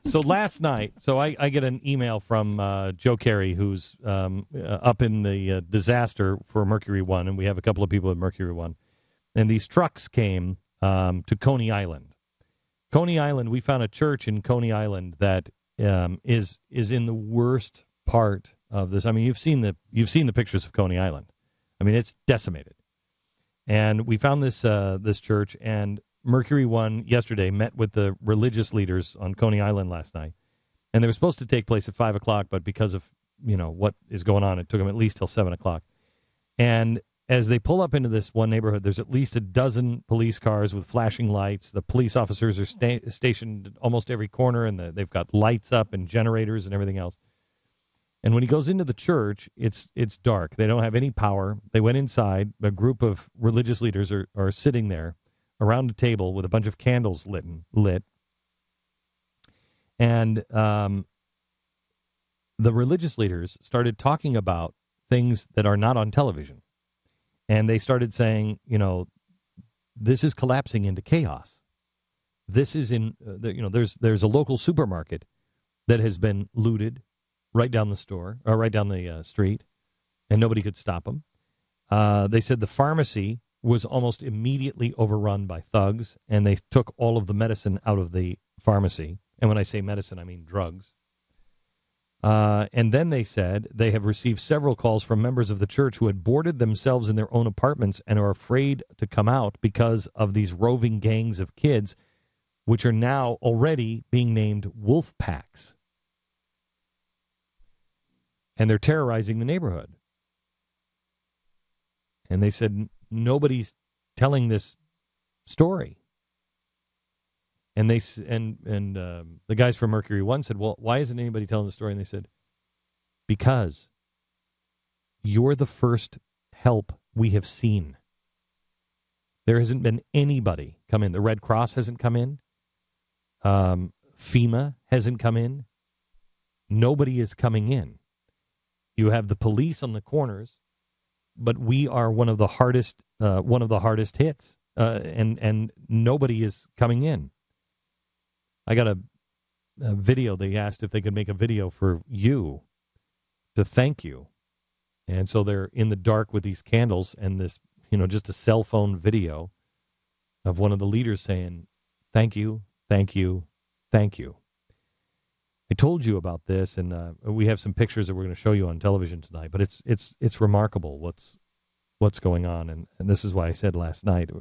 So last night, I get an email from Joe Carey, who's up in the disaster for Mercury One, and we have a couple of people at Mercury One. And these trucks came to Coney Island. Coney Island, we found a church in Coney Island that is in the worst part of this. I mean, you've seen the pictures of Coney Island. I mean, it's decimated. And we found this church, and Mercury One yesterday met with the religious leaders on Coney Island last night, and they were supposed to take place at 5 o'clock, but because of what is going on, it took them at least till 7 o'clock. And as they pull up into this one neighborhood, there's at least a dozen police cars with flashing lights. The police officers are stationed at almost every corner, and they've got lights up and generators and everything else. And when he goes into the church, it's dark. They don't have any power. They went inside. A group of religious leaders are sitting there around a table with a bunch of candles lit. And the religious leaders started talking about things that are not on television. And they started saying, this is collapsing into chaos. This is there's a local supermarket that has been looted right down the street, and nobody could stop them. They said the pharmacy was almost immediately overrun by thugs, and they took all of the medicine out of the pharmacy. And when I say medicine, I mean drugs. And then they said they have received several calls from members of the church who had boarded themselves in their own apartments and are afraid to come out because of these roving gangs of kids, which are now already being named wolf packs. And they're terrorizing the neighborhood. And they said nobody's telling this story. And the guys from Mercury One said, well, why isn't anybody telling the story? And they said, because you're the first help we have seen. There hasn't been anybody come in. The Red Cross hasn't come in. FEMA hasn't come in. Nobody is coming in. You have the police on the corners, but we are one of the hardest hits, and nobody is coming in. I got a video. They asked if they could make a video for you to thank you, and so they're in the dark with these candles and this, just a cell phone video of one of the leaders saying, "Thank you, thank you, thank you." I told you about this, and we have some pictures that we're going to show you on television tonight. But it's remarkable what's going on, and this is why I said last night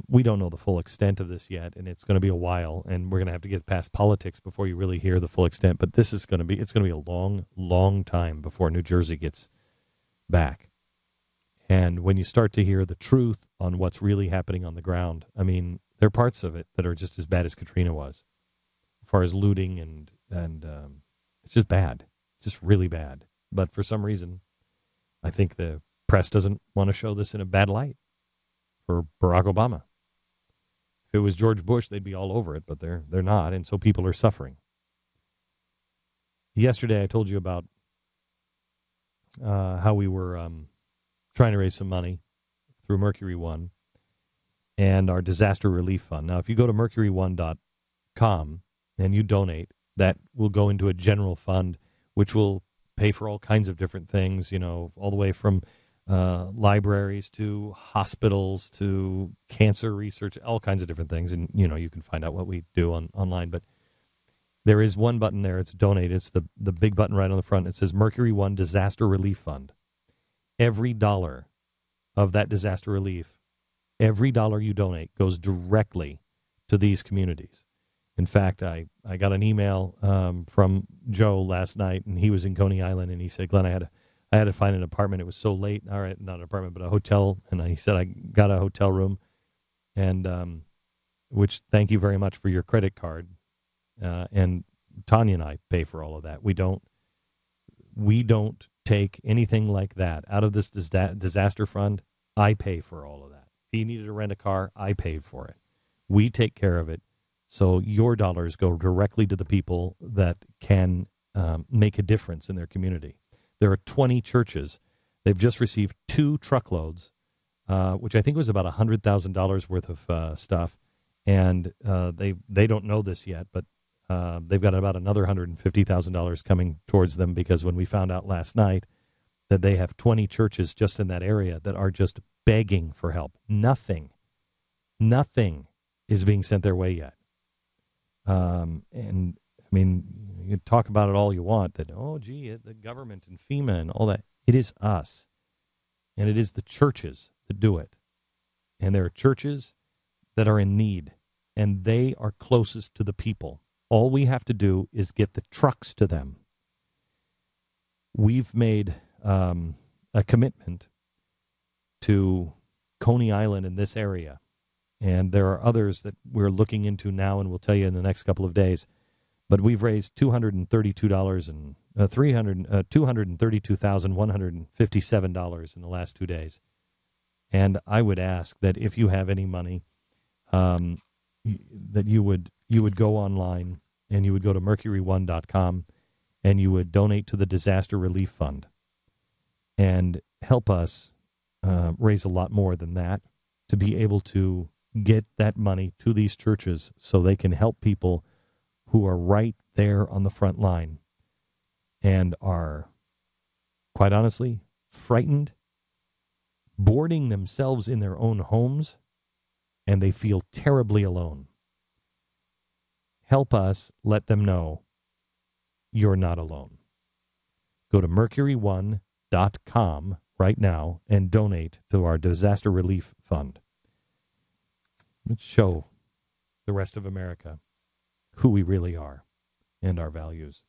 we don't know the full extent of this yet, and it's going to be a while, and we're going to have to get past politics before you really hear the full extent. But it's going to be a long, long time before New Jersey gets back. And when you start to hear the truth on what's really happening on the ground, I mean, there are parts of it that are just as bad as Katrina was. As far as looting and it's just bad. It's just really bad. But for some reason, I think the press doesn't want to show this in a bad light for Barack Obama. If it was George Bush, they'd be all over it, but they're not, and so people are suffering. Yesterday, I told you about how we were trying to raise some money through Mercury One and our disaster relief fund. Now, if you go to mercuryone.com and you donate, that will go into a general fund, which will pay for all kinds of different things, all the way from libraries to hospitals to cancer research, all kinds of different things. And, you can find out what we do online. But there is one button there. It's donate. It's the big button right on the front. It says Mercury One Disaster Relief Fund. Every dollar of that disaster relief, every dollar you donate goes directly to these communities. In fact, I got an email from Joe last night, and he was in Coney Island, and he said, Glenn, I had to find an apartment. It was so late. All right, not an apartment, but a hotel. And he said, I got a hotel room, and which thank you very much for your credit card. And Tanya and I pay for all of that. We don't take anything like that out of this disaster fund. I pay for all of that. If he needed to rent a car, I paid for it. We take care of it. So your dollars go directly to the people that can make a difference in their community. There are 20 churches. They've just received 2 truckloads, which I think was about $100,000 worth of stuff. And they don't know this yet, but they've got about another $150,000 coming towards them, because when we found out last night that they have 20 churches just in that area that are just begging for help. Nothing is being sent their way yet. And I mean, you can talk about it all you want, that, oh, gee, the government and FEMA and all that. It is us. And it is the churches that do it. And there are churches that are in need, and they are closest to the people. All we have to do is get the trucks to them. We've made a commitment to Coney Island in this area, and there are others that we're looking into now, and we'll tell you in the next couple of days. But we've raised $232,157 in the last 2 days. And I would ask that if you have any money, that you would go online and you would go to mercuryone.com and you would donate to the Disaster Relief Fund and help us raise a lot more than that to be able to get that money to these churches so they can help people who are right there on the front line and are, quite honestly, frightened, boarding themselves in their own homes, and they feel terribly alone. Help us let them know you're not alone. Go to mercuryone.com right now and donate to our disaster relief fund. Let's show the rest of America who we really are and our values.